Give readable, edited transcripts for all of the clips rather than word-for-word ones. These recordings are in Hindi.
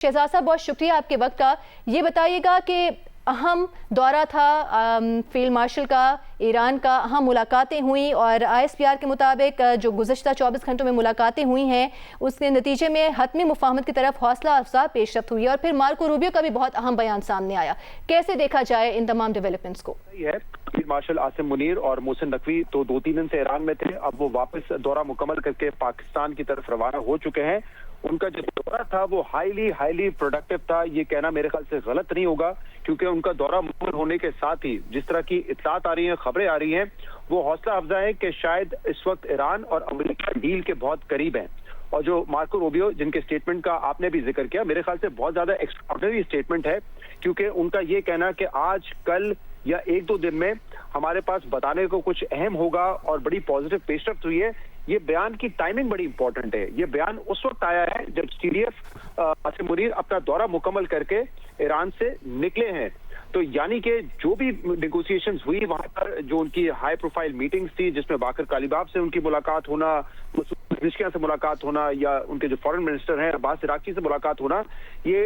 शहजाद साहब, बहुत शुक्रिया आपके वक्त का। ये बताइएगा कि अहम दौरा था फील्ड मार्शल का, ईरान का, अहम मुलाकातें हुई और ISPR के मुताबिक जो गुज़श्ता 24 घंटों में मुलाकातें हुई हैं उसके नतीजे में हतमी मुफाहमत की तरफ हौसला अफजा पेशरफ्त हुई और फिर मार्को रूबियो का भी बहुत अहम बयान सामने आया। कैसे देखा जाए इन तमाम डेवलपमेंट्स को? फील्ड मार्शल आसिम मुनीर और मोहसिन नकवी तो 2-3 दिन से ईरान में थे। अब वो वापस दौरा मुकम्मल करके पाकिस्तान की तरफ रवाना हो चुके हैं। उनका जो दौरा था वो हाईली प्रोडक्टिव था। ये कहना मेरे ख्याल से गलत नहीं होगा, क्योंकि उनका दौरा मुकम्मल होने के साथ ही जिस तरह की इत्तलात आ रही हैं, खबरें आ रही हैं, वो हौसला अफजा है कि शायद इस वक्त ईरान और अमेरिका डील के बहुत करीब हैं। और जो मार्को रूबियो जिनके स्टेटमेंट का आपने भी जिक्र किया, मेरे ख्याल से बहुत ज्यादा एक्स्ट्राऑर्डिनरी स्टेटमेंट है, क्योंकि उनका ये कहना कि आज कल या 1-2 दिन में हमारे पास बताने को कुछ अहम होगा और बड़ी पॉजिटिव पेशरफ्त हुई है। ये बयान की टाइमिंग बड़ी इंपॉर्टेंट है। ये बयान उस वक्त आया है जब CDF आसिम मुनीर अपना दौरा मुकम्मल करके ईरान से निकले हैं। तो यानी कि जो भी नेगोशिएशंस हुई वहां पर, जो उनकी हाई प्रोफाइल मीटिंग्स थी जिसमें बाकर कालिबाफ से उनकी मुलाकात होना, से मुलाकात होना, या उनके जो फॉरेन मिनिस्टर हैं अब्बास इराकी से मुलाकात होना, ये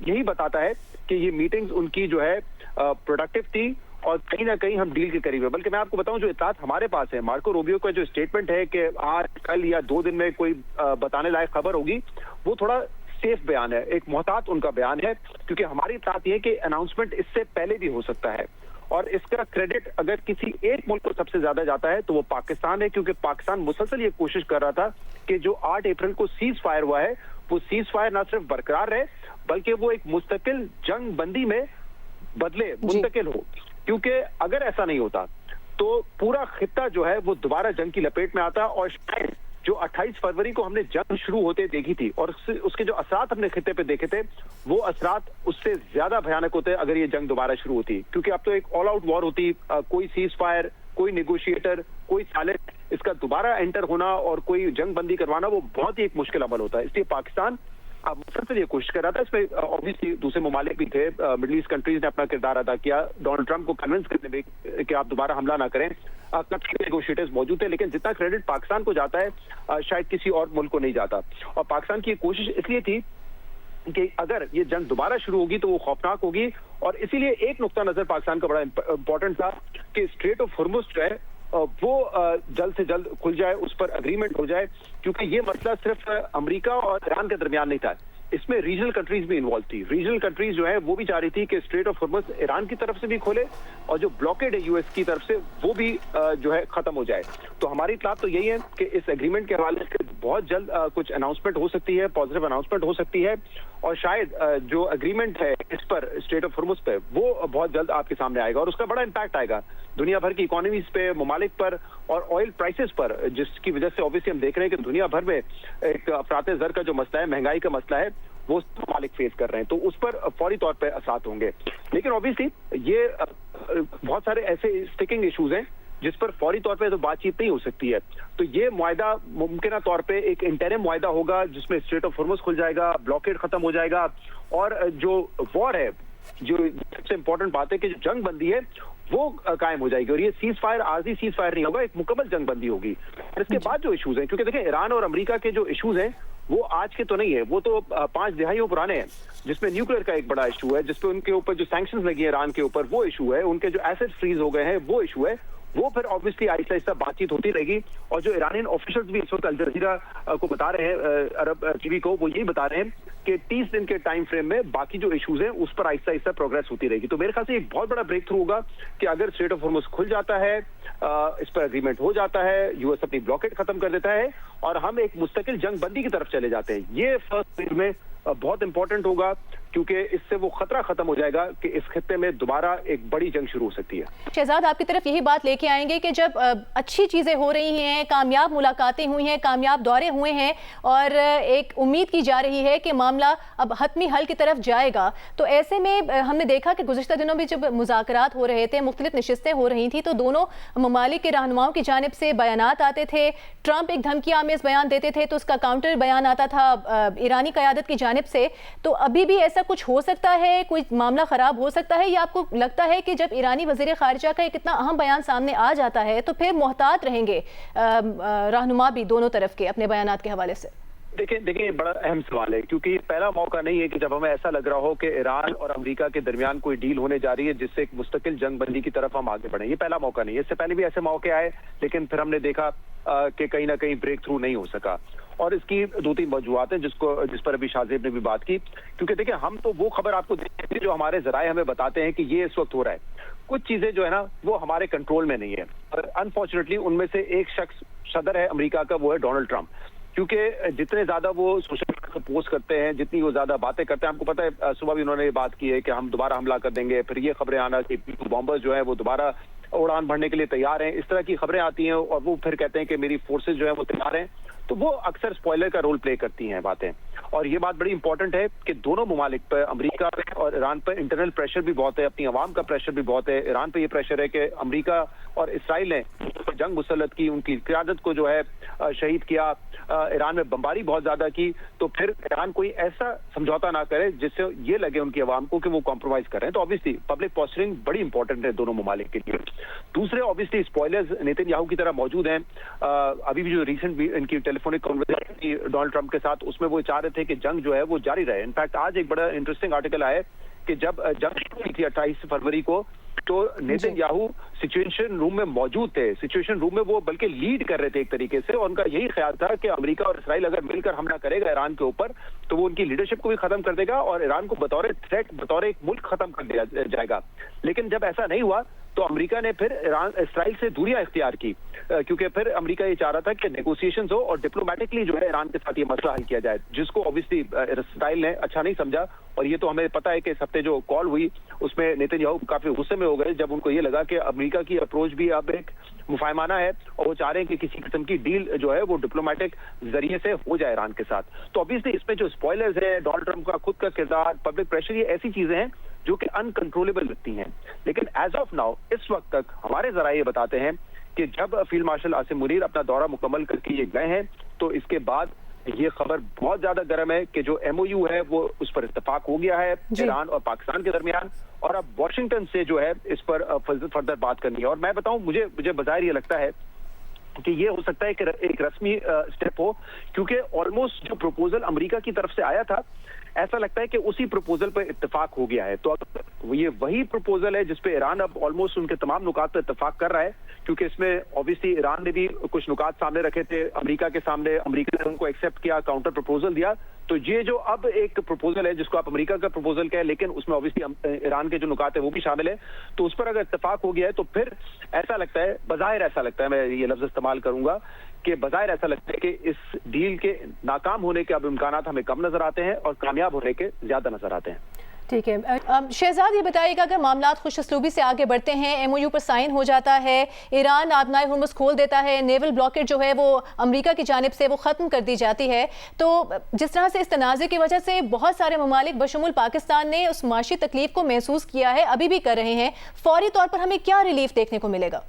यही बताता है कि ये मीटिंग्स उनकी जो है प्रोडक्टिव थी और कहीं ना कहीं हम डील के करीब है। बल्कि मैं आपको बताऊं, जो इत्तलात हमारे पास है, मार्को रूबियो का जो स्टेटमेंट है कि आज कल या 2 दिन में कोई बताने लायक खबर होगी, वो थोड़ा सेफ बयान है, एक मोहतात उनका बयान है, क्योंकि हमारी इत्तलात ये है कि अनाउंसमेंट इससे पहले भी हो सकता है। और इसका क्रेडिट अगर किसी एक मुल्क को सबसे ज्यादा जाता है तो वो पाकिस्तान है, क्योंकि पाकिस्तान मुसलसल ये कोशिश कर रहा था कि जो 8 अप्रैल को सीज फायर हुआ है, वो सीज फायर ना सिर्फ बरकरार रहे बल्कि वो एक मुस्तकिल जंग बंदी में बदले, मुंतकिल हो। क्योंकि अगर ऐसा नहीं होता तो पूरा खित्ता जो है वो दोबारा जंग की लपेट में आता, और शायद जो 28 फरवरी को हमने जंग शुरू होते देखी थी और उसके जो असरात हमने खित्ते पे देखे थे, वो असरात उससे ज्यादा भयानक होते अगर ये जंग दोबारा शुरू होती। क्योंकि अब तो एक ऑल आउट वॉर होती, कोई सीज फायर, कोई नेगोशिएटर, कोई सालिस, इसका दोबारा एंटर होना और कोई जंग बंदी करवाना वो बहुत ही एक मुश्किल अमल होता है। इसलिए पाकिस्तान अब मुसलसल ये कोशिश कर रहा था। इसमें ऑब्वियसली दूसरे ममालिक भी थे, मिडिल ईस्ट कंट्रीज ने अपना किरदार अदा किया डोनाल्ड ट्रंप को कन्विंस करने में कि आप दोबारा हमला ना करें। नेगोशिएटर्स मौजूद थे, लेकिन जितना क्रेडिट पाकिस्तान को जाता है शायद किसी और मुल्क को नहीं जाता। और पाकिस्तान की कोशिश इसलिए थी कि अगर ये जंग दोबारा शुरू होगी तो वो खौफनाक होगी, और इसीलिए एक नुक्ता नजर पाकिस्तान का बड़ा इंपॉर्टेंट था कि स्ट्रेट ऑफ हॉर्मुज़ जो है वो जल्द से जल्द खुल जाए, उस पर अग्रीमेंट हो जाए, क्योंकि ये मसला सिर्फ अमेरिका और ईरान के दरमियान नहीं था, इसमें रीजनल कंट्रीज भी इन्वॉल्व थी। रीजनल कंट्रीज जो है वो भी चाह रही थी कि स्ट्रेट ऑफ हॉर्मुज़ ईरान की तरफ से भी खोले और जो ब्लॉकेड है US की तरफ से वो भी जो है खत्म हो जाए। तो हमारी इत्तलात तो यही है कि इस एग्रीमेंट के हवाले से बहुत जल्द कुछ अनाउंसमेंट हो सकती है, पॉजिटिव अनाउंसमेंट हो सकती है, और शायद जो एग्रीमेंट है इस पर, स्ट्रेट ऑफ हॉर्मुज़ पे, वो बहुत जल्द आपके सामने आएगा और उसका बड़ा इम्पैक्ट आएगा दुनिया भर की इकोनॉमीज पे, ममालिक पर और ऑयल प्राइसेस पर, जिसकी वजह से ऑब्वियसली हम देख रहे हैं कि दुनिया भर में एक अफरात ज़र का जो मसला है, महंगाई का मसला है, वो ममालिक फेस कर रहे हैं। तो उस पर फौरी तौर पे असरात होंगे। लेकिन ऑब्वियसली ये बहुत सारे ऐसे स्टिकिंग इश्यूज हैं जिस पर फौरी तौर पे तो बातचीत नहीं हो सकती है। तो ये मुआहदा मुमकिन तौर पे एक इंटरिम मुआहदा होगा जिसमें स्ट्रेट ऑफ हॉर्मुज़ खुल जाएगा, ब्लॉकेड खत्म हो जाएगा, और जो वॉर है, जो सबसे इंपॉर्टेंट बात है कि जो जंग बंदी है वो कायम हो जाएगी। और ये सीज फायर आर्जी सीज फायर नहीं होगा, एक मुकम्मल जंग बंदी होगी। और इसके बाद जो इश्यूज हैं, क्योंकि देखिए ईरान और अमेरिका के जो इश्यूज हैं वो आज के तो नहीं है, वो तो 5 दहाइयों पुराने हैं, जिसमें न्यूक्लियर का एक बड़ा इशू है, जिसपे उनके ऊपर जो सैंक्शंस लगी है ईरान के ऊपर, वो इशू है, उनके जो एसेट फ्रीज हो गए हैं वो इशू है। वो फिर ऑब्वियसली आहिस्ता आहिस्ता बातचीत होती रहेगी। और जो ईरानियन ऑफिशियल्स भी इस वक्त अल जजीरा को बता रहे हैं, अरब टीवी को, वो यही बता रहे हैं कि 30 दिन के टाइम फ्रेम में बाकी जो इश्यूज हैं उस पर आहिस्ता आहिस्ता प्रोग्रेस होती रहेगी। तो मेरे ख्याल से एक बहुत बड़ा ब्रेक थ्रू होगा कि अगर स्ट्रेट ऑफ हॉर्मुज़ खुल जाता है, इस पर एग्रीमेंट हो जाता है, US अपनी ब्लॉकेट खत्म कर देता है और हम एक मुस्तकिल जंग बंदी की तरफ चले जाते हैं, ये फर्स्ट फेज में बहुत इंपॉर्टेंट होगा, क्योंकि इससे वो खतरा खत्म हो जाएगा कि इस खित्ते में दोबारा एक बड़ी जंग शुरू हो सकती है। शहजाद, आपकी तरफ यही बात लेके आएंगे कि जब अच्छी चीजें हो रही हैं, कामयाब मुलाकातें हुई हैं, कामयाब दौरे हुए हैं और एक उम्मीद की जा रही है कि मामला अब हतमी हल की तरफ जाएगा, तो ऐसे में हमने देखा कि गुज़श्ता दिनों में जब मुज़ाकरात हो रहे थे, मुख्तलिफ नशिस्तें हो रही थी, तो दोनों ममालिक के रहनुमाओं की जानिब से बयानात आते थे। ट्रंप एक धमकी आमेज बयान देते थे तो उसका काउंटर बयान आता था ईरानी क़यादत की जानिब से। तो अभी भी ऐसा कुछ हो सकता है, कोई मामला खराब हो सकता है, या आपको लगता है कि जब ईरानी वज़ीर ख़ारिजा का एक इतना अहम बयान सामने आ जाता है तो फिर मोहतात रहेंगे रहनुमा भी दोनों तरफ के अपने बयानात के हवाले से? देखिए देखिए, ये बड़ा अहम सवाल है, क्योंकि ये पहला मौका नहीं है कि जब हमें ऐसा लग रहा हो कि ईरान और अमेरिका के दरमियान कोई डील होने जा रही है जिससे एक मुस्तकिल जंग बंदी की तरफ हम आगे बढ़े। ये पहला मौका नहीं है, इससे पहले भी ऐसे मौके आए, लेकिन फिर हमने देखा कि कहीं ना कहीं ब्रेक थ्रू नहीं हो सका। और इसकी दो तीन वजूहत हैं जिस पर अभी शाहजेब ने भी बात की। क्योंकि देखिए, हम तो वो खबर आपको देते जो हमारे जराए हमें बताते हैं कि ये इस वक्त हो रहा है। कुछ चीजें जो है ना वो हमारे कंट्रोल में नहीं है, और अनफॉर्चुनेटली उनमें से एक शख्स सदर है अमेरिका का, वो है डोनाल्ड ट्रंप। क्योंकि जितने ज्यादा वो सोशल मीडिया पर पोस्ट करते हैं, जितनी वो ज्यादा बातें करते हैं, आपको पता है सुबह भी उन्होंने ये बात की है कि हम दोबारा हमला कर देंगे, फिर ये खबरें आना कि बॉम्बर्स जो है वो दोबारा उड़ान भरने के लिए तैयार हैं, इस तरह की खबरें आती हैं, और वो फिर कहते हैं कि मेरी फोर्सेज जो है वो तैयार हैं। तो वो अक्सर स्पॉइलर का रोल प्ले करती हैं बातें। और ये बात बड़ी इंपॉर्टेंट है कि दोनों ममालिक पर, अमेरिका और ईरान पर इंटरनल प्रेशर भी बहुत है, अपनी आवाम का प्रेशर भी बहुत है। ईरान पे ये प्रेशर है कि अमेरिका और इसराइल ने जंग मुसल्लत की, उनकी क़यादत को जो है शहीद किया, ईरान में बमबारी बहुत ज्यादा की, तो फिर ईरान कोई ऐसा समझौता ना करे जिससे ये लगे उनकी आवाम को कि वो कॉम्प्रोमाइज कर रहे हैं। तो ऑब्वियसली पब्लिक पोस्चरिंग बड़ी इंपॉर्टेंट है दोनों ममालिक के लिए। दूसरे ऑब्वियसली स्पॉयलर्स नेतन्याहू की तरह मौजूद हैं। अभी भी जो रिसेंट इनकी टेलीफोनिक कॉन्वर्सेशन थी डोनाल्ड ट्रंप के साथ, उसमें वो चाह रहे थे कि जंग जो है वो जारी रहे। इनफैक्ट आज एक बड़ा इंटरेस्टिंग आर्टिकल आया कि जब जंग शुरू हुई थी 28 फरवरी को, तो नेतन्याहू सिचुएशन रूम में मौजूद थे। सिचुएशन रूम में वो बल्कि लीड कर रहे थे एक तरीके से, और उनका यही ख्याल था कि अमेरिका और इसराइल अगर मिलकर हमला करेगा ईरान के ऊपर, तो वो उनकी लीडरशिप को भी खत्म कर देगा और ईरान को बतौर थ्रेट, बतौर एक मुल्क खत्म कर दिया जाएगा। लेकिन जब ऐसा नहीं हुआ तो अमेरिका ने फिर इसराइल से दूरियां इख्तियार की, क्योंकि फिर अमेरिका ये चाह रहा था कि नेगोशिएशंस हो और डिप्लोमेटिकली जो है ईरान के साथ ये मसला हल किया जाए, जिसको ऑब्वियसली इसराइल ने अच्छा नहीं समझा। और ये तो हमें पता है कि इस हफ्ते जो कॉल हुई उसमें नेतन्याहू काफी गुस्से में हो गए, जब उनको ये लगा कि अमेरिका की अप्रोच भी अब एक मुफाहमाना है और वो चाह रहे हैं कि किसी किस्म की डील जो है वो डिप्लोमेटिक जरिए से हो जाए ईरान के साथ। तो ऑब्वियसली इसमें जो स्पॉयलर्स है, डोनाल्ड ट्रंप का खुद का किरदार, पब्लिक प्रेशर, ये ऐसी चीजें हैं जो कि अनकंट्रोलेबल लगती हैं। लेकिन एज ऑफ नाउ, इस वक्त तक हमारे जराए ये बताते हैं कि जब फील्ड मार्शल आसिम मुनीर अपना दौरा मुकम्मल करके ये गए हैं, तो इसके बाद ये खबर बहुत ज्यादा गर्म है कि जो MOU है वो उस पर इत्तेफाक हो गया है ईरान और पाकिस्तान के दरमियान, और अब वॉशिंगटन से जो है इस पर फर्दर बात करनी है। और मैं बताऊं, मुझे बज़ाहिर ये लगता है कि ये हो सकता है कि एक रस्मी स्टेप हो, क्योंकि ऑलमोस्ट जो प्रपोजल अमेरिका की तरफ से आया था, ऐसा लगता है कि उसी प्रपोजल पर इत्तेफाक हो गया है। तो ये वही प्रपोजल है जिसपे ईरान अब ऑलमोस्ट उनके तमाम नुकात पर इत्तेफाक कर रहा है, क्योंकि इसमें ऑब्वियसली ईरान ने भी कुछ नुकात सामने रखे थे अमेरिका के सामने, अमेरिका ने उनको एक्सेप्ट किया, काउंटर प्रपोजल दिया। तो ये जो अब एक प्रपोजल है जिसको आप अमेरिका का प्रपोजल कहें, लेकिन उसमें ऑब्वियसली ईरान के जो नुकात है वो भी शामिल है, तो उस पर अगर इत्तेफाक हो गया है तो फिर ऐसा लगता है, बज़ाहिर ऐसा लगता है, मैं ये लफ्ज इस्तेमाल करूंगा कि बज़ाहिर ऐसा लगता है कि इस डील के नाकाम होने के अब इम्कानात हमें कम नजर आते हैं और कामयाब होने के ज्यादा नजर आते हैं। ठीक है शहजाद, ये बताइएगा अगर मामलात खुशअस्लूबी से आगे बढ़ते हैं, MOU पर साइन हो जाता है, ईरान आबनाए हुर्मुज़ खोल देता है, नेवल ब्लॉकेट जो है वो अमेरिका की जानिब से वो ख़त्म कर दी जाती है, तो जिस तरह से इस तनाज़े की वजह से बहुत सारे ममालिक बशमुल पाकिस्तान ने उस माशी तकलीफ को महसूस किया है, अभी भी कर रहे हैं, फौरी तौर पर हमें क्या रिलीफ देखने को मिलेगा?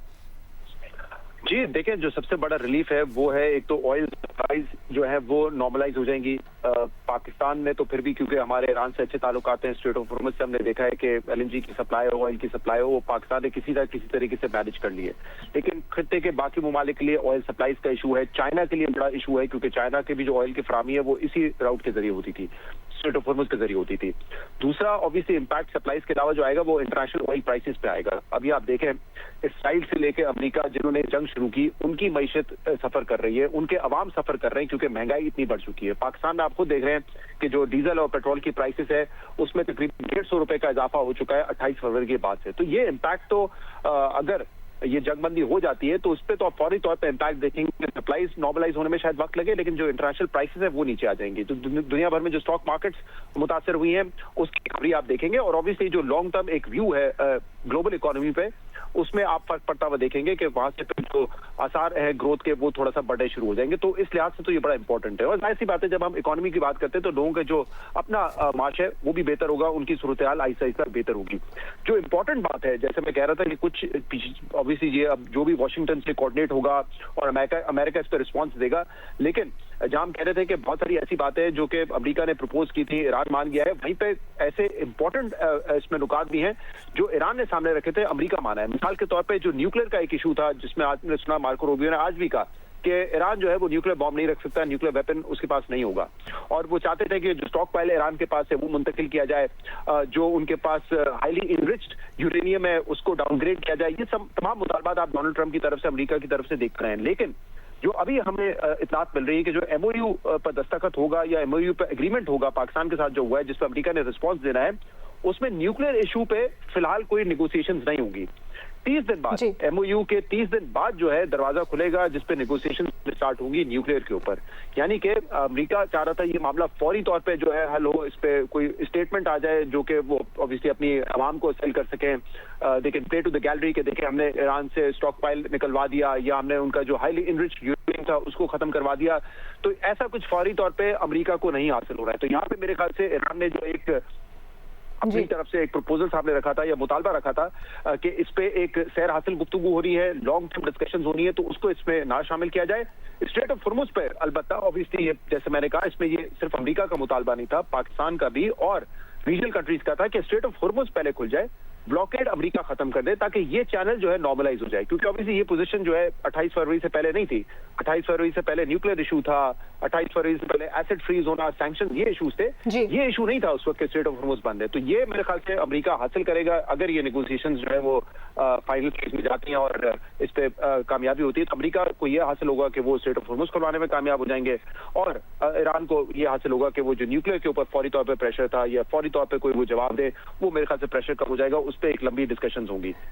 जी देखें, जो सबसे बड़ा रिलीफ है वो है, एक तो ऑयल सप्लाईज जो है वो नॉर्मलाइज हो जाएंगी। पाकिस्तान में तो फिर भी, क्योंकि हमारे ईरान से अच्छे ताल्लुकात हैं, स्ट्रेट ऑफ हॉर्मुज़ से हमने देखा है कि LNG की सप्लाई हो, ऑयल की सप्लाई हो, वो पाकिस्तान ने किसी तरीके से मैनेज कर ली है। लेकिन खत्ते के बाकी ममालिक के लिए ऑयल सप्लाईज का इशू है। चाइना के लिए बड़ा इशू है, क्योंकि चाइना के भी जो ऑयल की फरामी है वो इसी राउट के जरिए होती थी, स्ट्रेट ऑफ हॉर्मुज़ के जरिए होती थी। दूसरा ऑब्वियसली इम्पैक्ट सप्लाईज के अलावा जो आएगा वो इंटरनेशनल ऑयल प्राइसेस पे आएगा। अभी आप देखें, इसराइल से लेकर अमेरिका जिन्होंने जंग शुरू की, उनकी मईशत सफर कर रही है, उनके अवाम सफर कर रहे हैं, क्योंकि महंगाई इतनी बढ़ चुकी है। पाकिस्तान में आप खुद देख रहे हैं कि जो डीजल और पेट्रोल की प्राइसेस है उसमें तकरीबन 150 रुपए का इजाफा हो चुका है 28 फरवरी के बाद से। तो ये इम्पैक्ट तो अगर ये जंगबंदी हो जाती है तो उस पर तो आप फौरी तौर पर इम्पैक्ट देखेंगे। सप्लाईज नॉर्मलाइज होने में शायद वक्त लगे, लेकिन जो इंटरनेशनल प्राइसेस है वो नीचे आ जाएंगी। तो दुनिया भर में जो स्टॉक मार्केट्स मुतासर हुई हैं उसकी खबरी आप देखेंगे, और ऑब्वियसली जो लॉन्ग टर्म एक व्यू है ग्लोबल इकोनॉमी पे, उसमें आप फर्क पड़ता हुआ देखेंगे कि वहां से फिर जो आसार है ग्रोथ के वो थोड़ा सा बढ़ने शुरू हो जाएंगे। तो इस लिहाज से तो ये बड़ा इंपॉर्टेंट है। और जाहिर सी बात है, जब हम इकोनॉमी की बात करते हैं तो लोगों का जो अपना माश है वो भी बेहतर होगा, उनकी सूरत हाल आहिस्ता आहिस्ता बेहतर होगी। जो इंपॉर्टेंट बात है, जैसे मैं कह रहा था कि कुछ ऑब्वियसली ये अब जो भी वॉशिंगटन से कोऑर्डिनेट होगा और अमेरिका इस पर रिस्पॉन्स देगा, लेकिन जहां हम कह रहे थे कि बहुत सारी ऐसी बातें जो कि अमेरिका ने प्रपोज की थी, ईरान मान गया है, वहीं पे ऐसे इंपॉर्टेंट इसमें नुकात भी हैं जो ईरान ने सामने रखे थे, अमेरिका माना है। मिसाल के तौर पे जो न्यूक्लियर का एक इशू था, जिसमें आपने सुना मार्को रूबियो ने आज भी कहा कि ईरान जो है वो न्यूक्लियर बॉम्ब नहीं रख सकता, न्यूक्लियर वेपन उसके पास नहीं होगा। और वो चाहते थे कि जो स्टॉक पाइल ईरान के पास है वो मुंतकिल किया जाए, जो उनके पास हाईली इनरिच्ड यूरेनियम है उसको डाउनग्रेड किया जाए। ये सब तमाम मुतालबात आप डोनाल्ड ट्रंप की तरफ से, अमेरिका की तरफ से देख रहे हैं। लेकिन जो अभी हमें इत्तलात मिल रही है कि जो एमओयू पर दस्तखत होगा या एमओयू पर एग्रीमेंट होगा पाकिस्तान के साथ जो हुआ है, जिस पर अमेरिका ने रिस्पॉन्स देना है, उसमें न्यूक्लियर इशू पे फिलहाल कोई नेगोशिएशंस नहीं होंगी। 30 दिन बाद, एमओयू के 30 दिन बाद जो है दरवाजा खुलेगा जिसपे नेगोशिएशन स्टार्ट होंगी न्यूक्लियर के ऊपर। यानी कि अमेरिका चाह रहा था ये मामला फौरी तौर पे जो है हल हो, इस पे कोई स्टेटमेंट आ जाए जो कि वो ऑब्वियसली अपनी आवाम को सेल कर सकें। They can play to the gallery के देखें हमने ईरान से स्टॉक पाइल निकलवा दिया या हमने उनका जो हाईली इनरिच्ड यूरेनियम था उसको खत्म करवा दिया। तो ऐसा कुछ फौरी तौर पे अमेरिका को नहीं हासिल हो रहा है। तो यहाँ पे मेरे ख्याल से ईरान ने जो एक अपनी तरफ से एक प्रपोजल सामने रखा था या मुतालबा रखा था कि इस पे एक सैर हासिल गुफ्तगू हो रही है, लॉन्ग टर्म डिस्कशंस होनी है, तो उसको इसमें ना शामिल किया जाए। स्ट्रेट ऑफ हुर्मुज़ पे अलबत्ता ऑब्वियसली ये जैसे मैंने कहा इसमें ये सिर्फ अमेरिका का मुतालबा नहीं था, पाकिस्तान का भी और रीजनल कंट्रीज का था कि स्ट्रेट ऑफ हुर्मुज़ पहले खुल जाए, ब्लॉकेड अमेरिका खत्म कर दे ताकि ये चैनल जो है नॉर्मलाइज हो जाए। क्योंकि ऑब्वियसली ये पोजीशन जो है 28 फरवरी से पहले नहीं थी। 28 फरवरी से पहले न्यूक्लियर इशू था, 28 फरवरी से पहले एसिड फ्रीज होना, सैंक्शन, ये इशूज थे। ये इशू नहीं था उस वक्त स्ट्रेट ऑफ हुर्मुज़ बंद है। तो ये मेरे ख्याल से अमेरिका हासिल करेगा अगर ये नेगोशिएशंस जो है वो फाइनल फेज में जाती हैं और इस पे कामयाबी होती है। तो अमेरिका को ये हासिल होगा कि वो स्ट्रेट ऑफ हुर्मुज़ खुलवाने में कामयाब हो जाएंगे और ईरान को ये हासिल होगा कि वो जो न्यूक्लियर के ऊपर फौरी तौर पर प्रेशर था या फौरी तौर पर कोई वो जवाब दे, वो मेरे ख्याल से प्रेशर कम हो जाएगा। उस पर एक लंबी डिस्कशंस होंगी।